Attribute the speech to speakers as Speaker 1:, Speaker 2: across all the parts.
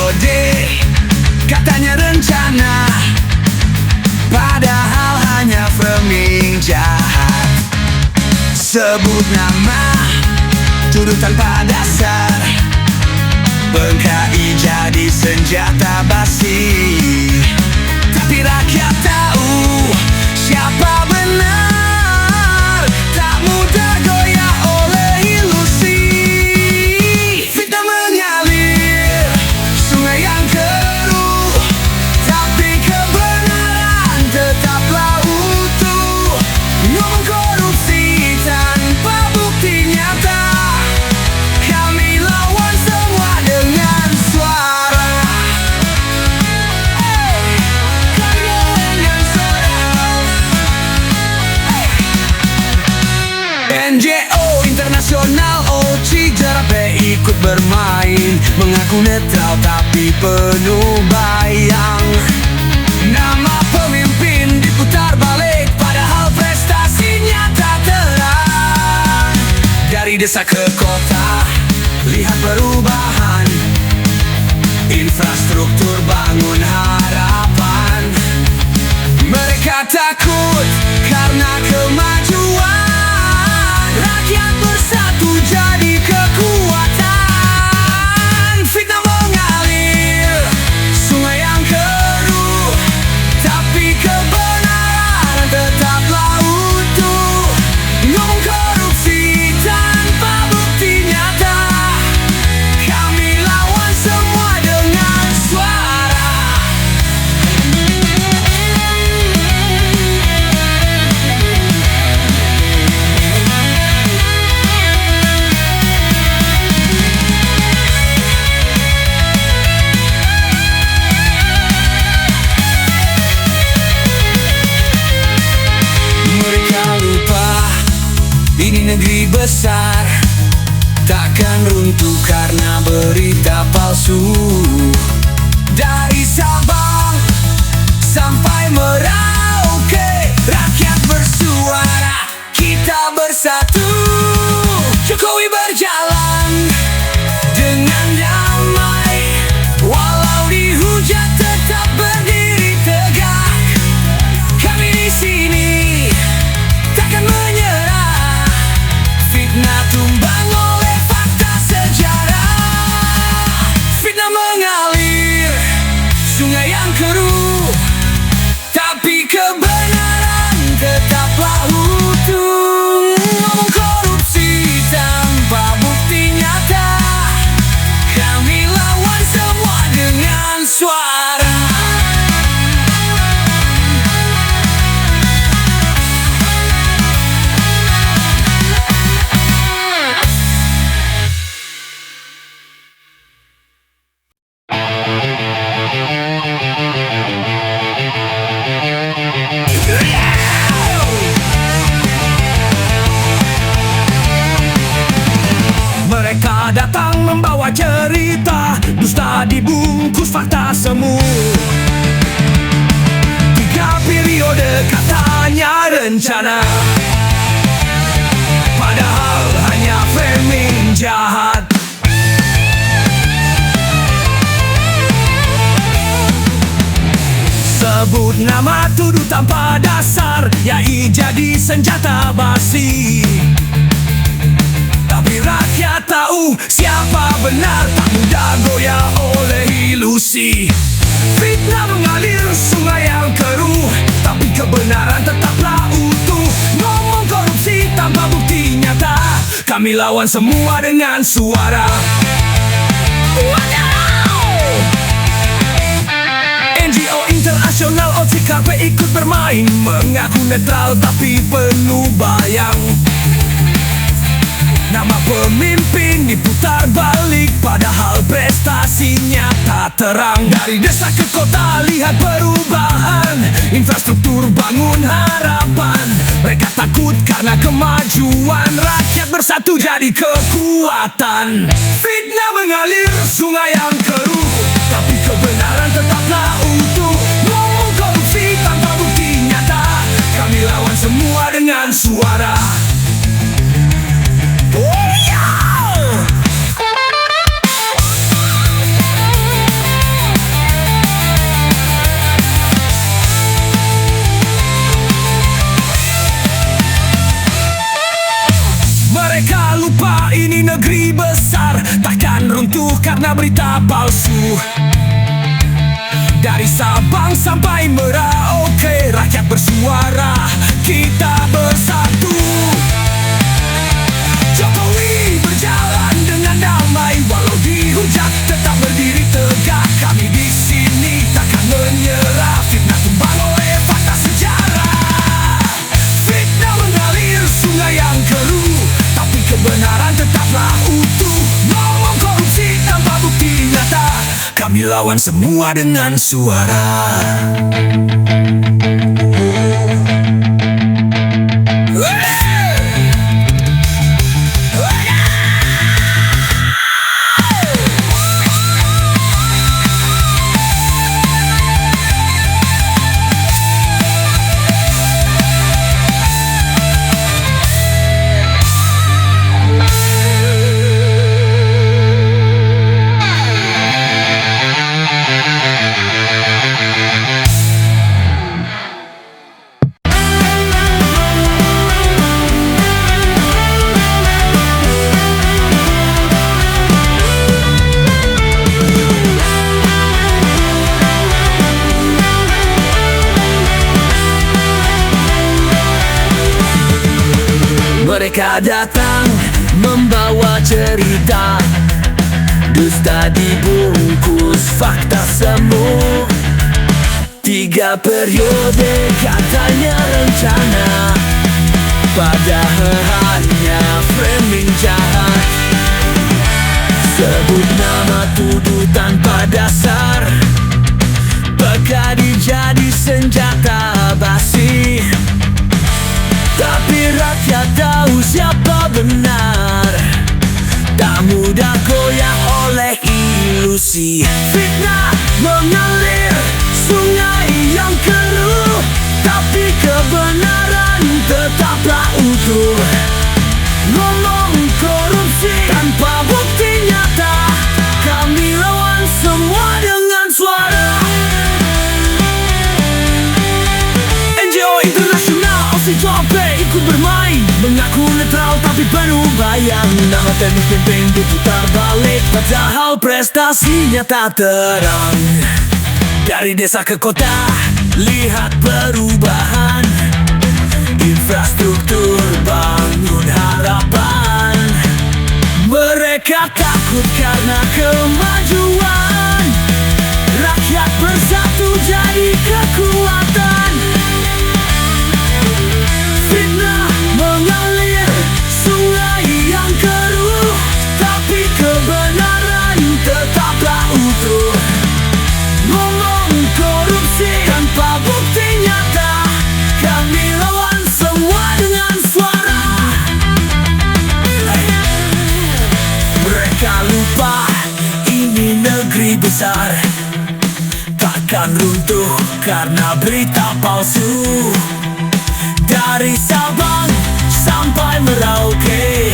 Speaker 1: periode, katanya rencana, padahal hanya framing jahat. Sebut nama, tuduh tanpa dasar, PKI jadi senjata basi. Tapi rakyat tahu siapa benar, tak mudah goyah oleh ilusi. Fitnah mengalir, sungai yang keruh, tapi kebenaran tetaplah utuh. Ngomong korupsi tanpa bukti nyata, kami lawan semua dengan suara. NGO internasional OCI Jarape ikut bermain, mengaku netral tapi penuh bayang. Nama pemimpin diputar balik, padahal prestasinya tak terang. Dari desa ke kota, lihat perubahan, infrastruktur bangun harapan. Mereka takut karena kemajuan, rakyat bersatu jadi kekuatan. Fitnah mengalir, sungai yang keruh, tapi kebenaran tetaplah utuh. Ngomong korupsi tanpa bukti nyata, kami lawan semua dengan suara. Mereka lupa ini negeri besar, takkan runtuh karena berita palsu. Dari Sabang sampai Merauke, rakyat bersuara, kita bersatu. Jokowi berjalan dengan damai, walau dihujat tetap berdiri tegak. Kami di sini takkan menyerah, fitnah tumbang oleh fakta sejarah. Fitnah mengalir, sungai yang keruh, tapi kebenaran tetaplah utuh. Ngomong korupsi tanpa bukti nyata, kami lawan semua dengan suara. Mereka datang membawa cerita, dusta dibungkus fakta semu. 3 periode katanya rencana, padahal hanya framing jahat. Sebut nama, tuduh tanpa dasar, yai jadi senjata basi. Tapi rakyat tahu siapa benar, tak mudah goyah oleh ilusi. Fitnah mengalir, sungai yang keruh, tapi kebenaran tetaplah utuh. Ngomong korupsi tanpa bukti nyata, kami lawan semua dengan suara. NGO internasional OCI ikut bermain, mengaku netral tapi penuh bayang. Nama pemimpin diputar balik, padahal prestasinya tak terang. Dari desa ke kota, lihat perubahan, infrastruktur bangun harapan. Mereka takut karena kemajuan, rakyat bersatu jadi kekuatan. Fitnah mengalir, sungai yang keruh, tapi kebenaran tetaplah utuh. Ngomong korupsi tanpa bukti nyata, kami lawan semua dengan suara. negeri besar takkan runtuh karena berita palsu. Dari Sabang sampai Merauke, rakyat bersuara, kita bersatu. Jokowi berjalan dengan damai, walau dihujat tetap berdiri tegak. Kami di sini takkan menyerah, fitnah tumbang oleh fakta sejarah. Fitnah mengalir sungai yang keruh, tapi kebenaran tetaplah utuh. Ngomong korupsi tanpa bukti nyata, kami lawan semua dengan suara. Mereka datang membawa cerita, dusta dibungkus fakta semu. 3 periode katanya rencana, padahal hanya framing jahat. Sebut nama tuduh tanpa dasar, bakal jadi senjata basi. Tapi rakyat tahu siapa benar, tak mudah goyah oleh ilusi. Fitnah mengalir sungai yang keruh, tapi kebenaran tetaplah utuh. Ngomong korupsi tanpa bukti nyata, kami lawan semua dengan suara. NGO internasional OSIJOP ikut bermain, mengaku netral tapi penuh bayang. Nama teknik pimpin diputar balik, padahal prestasinya tak terang. Dari desa ke kota, lihat perubahan. Infrastruktur bangun harapan. Mereka takut karena kemajuan, rakyat bersatu jadi kekuatan. Fitnah mengalir sungai yang keruh, tapi kebenaran tetaplah utuh. Ngomong korupsi tanpa bukti nyata, kami lawan semua dengan suara. Mereka lupa ini negeri besar, takkan runtuh karena berita palsu. Dari Sabang sampai Merauke,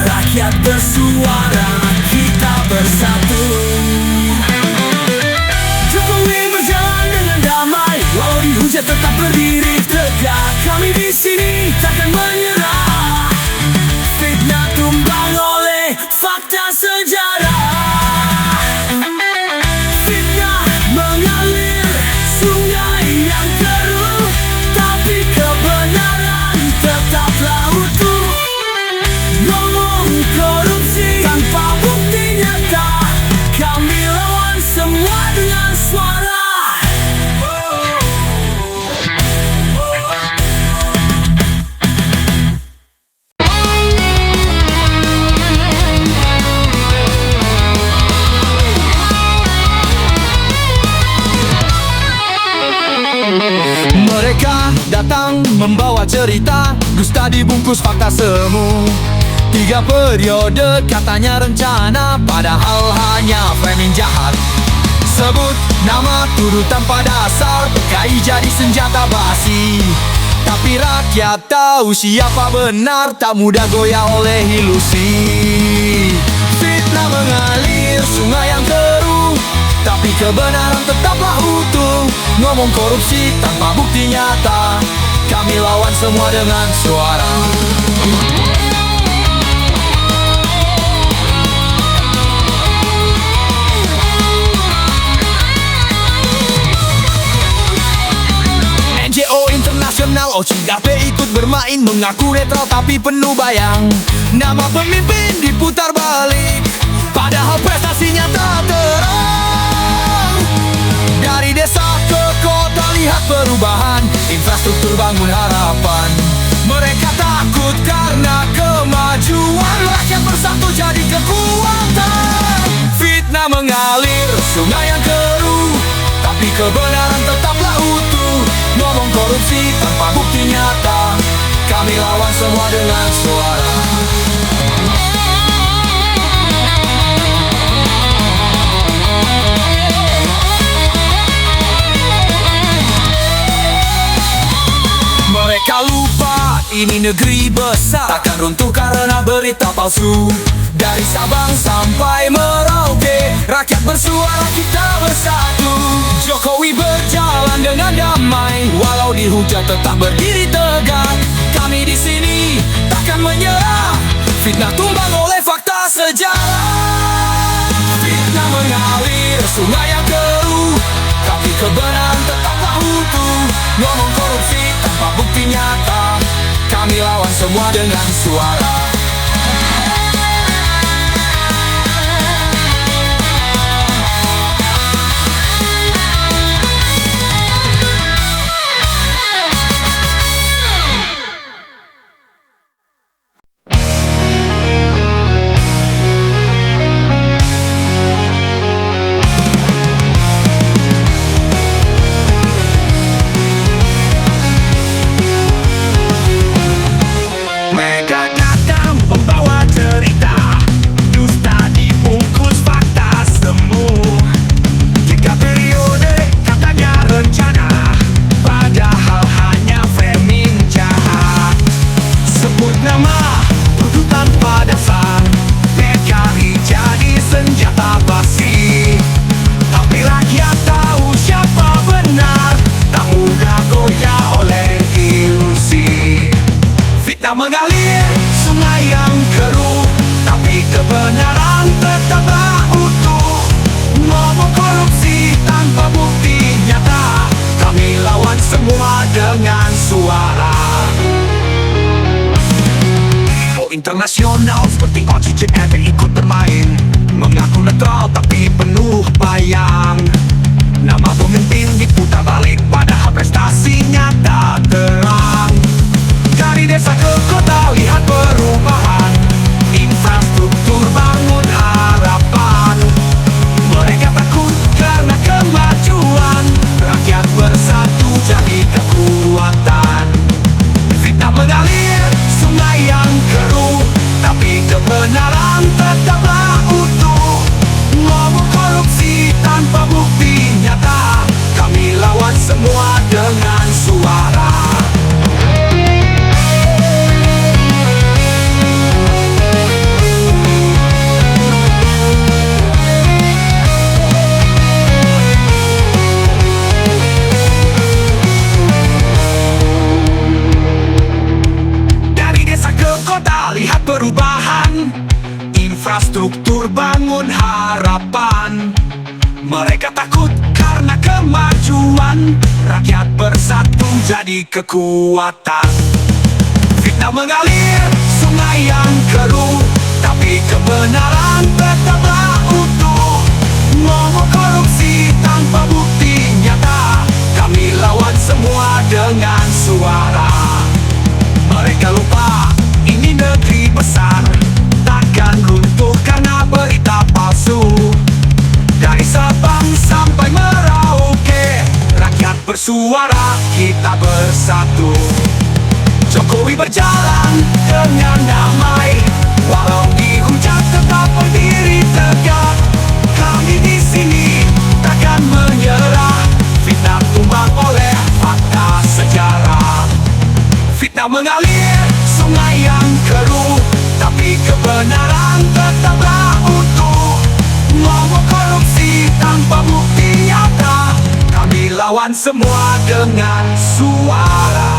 Speaker 1: rakyat bersuara, kita bersatu. Jokowi berjalan dengan damai, walau dihujat tetap berdiri tegak. Kami di sini takkan menyerah, fitnah tumbang oleh fakta sejarah. Fitnah mengalir sungai yang keruh, tapi kebenaran tetaplah utuh. Ngomong korupsi tanpa bukti nyata, kami lawan semua dengan suara.
Speaker 2: Mereka datang membawa cerita, dusta dibungkus fakta semu. 3 periode katanya rencana, padahal hanya framing jahat. Sebut nama tuduh tanpa dasar, PKI jadi senjata basi. Tapi rakyat tahu siapa benar, tak mudah goyah oleh ilusi. Fitnah mengalir sungai yang keruh, tapi kebenaran tetaplah utuh. Ngomong korupsi tanpa bukti nyata, kami lawan semua dengan suara. Cigape ikut bermain mengaku netral tapi penuh bayang. Nama pemimpin diputar balik, padahal prestasinya tak terang. Dari desa ke kota lihat perubahan, infrastruktur bangun harapan. Mereka takut karena kemajuan, rakyat bersatu jadi kekuatan. Fitnah mengalir, sungai yang keruh, tapi kebenaran tetaplah utuh. Ngomong korupsi tanpa bukti nyata, kami lawan semua dengan suara. Mereka lupa ini negeri besar, takkan runtuh karena berita palsu. Dari Sabang sampai Merauke, rakyat bersuara kita bersatu. Jokowi berjalan dengan damai, walau dihujat tetap berdiri tegak. Kami di sini takkan menyerah, fitnah tumbang oleh fakta sejarah. Fitnah mengalir, sungai yang keruh, tapi kebenaran tetaplah utuh. Ngomong korupsi tanpa bukti nyata, kami lawan semua dengan suara.
Speaker 1: Mereka datang membawa cerita, dusta dibungkus fakta semu. 3 periode katanya rencana, padahal hanya framing jahat. Sebut nama, tuduh tanpa dasar, PKI jadi senjata basi. Tapi rakyat tahu siapa benar, tak mudah goyah oleh ilusi. Fitnah mengalir, sungai yang keruh, tapi kebenaran tetaplah utuh. Ngomong korupsi tanpa bukti nyata, kami lawan semua dengan suara. Info internasional seperti OCCNP ikut bermain, mengaku netral tapi penuh bayang. Nama pemimpin diputar balik, padahal prestasinya tak terang. Dari desa ke kota lihat perubahan, infrastruktur bangun harapan. Mereka takut karena kemajuan, rakyat bersatu jadi kekuatan. Fitnah mengalir, sungai yang keruh, tapi kebenaran tetaplah utuh. Ngomong korupsi tanpa bukti nyata, kami lawan semua dengan suara. Lihat perubahan, infrastruktur bangun harapan. Mereka takut karena kemajuan, rakyat bersatu jadi kekuatan. Fitnah mengalir, sungai yang keruh, tapi kebenaran tetaplah utuh. Ngomong korupsi tanpa bukti nyata, kami lawan semua dengan suara. Mereka lupa ini negeri besar, takkan runtuh karena berita palsu. Dari Sabang sampai Merauke, rakyat bersuara, kita bersatu. Jokowi berjalan dengan damai, walau dihujat tetap berdiri tegak. Kami di sini takkan menyerah, fitnah tumbang oleh fakta sejarah. Fitnah mengalir, sungai yang keruh, tapi kebenaran tetaplah utuh. Ngomong korupsi tanpa bukti nyata, kami lawan semua dengan suara.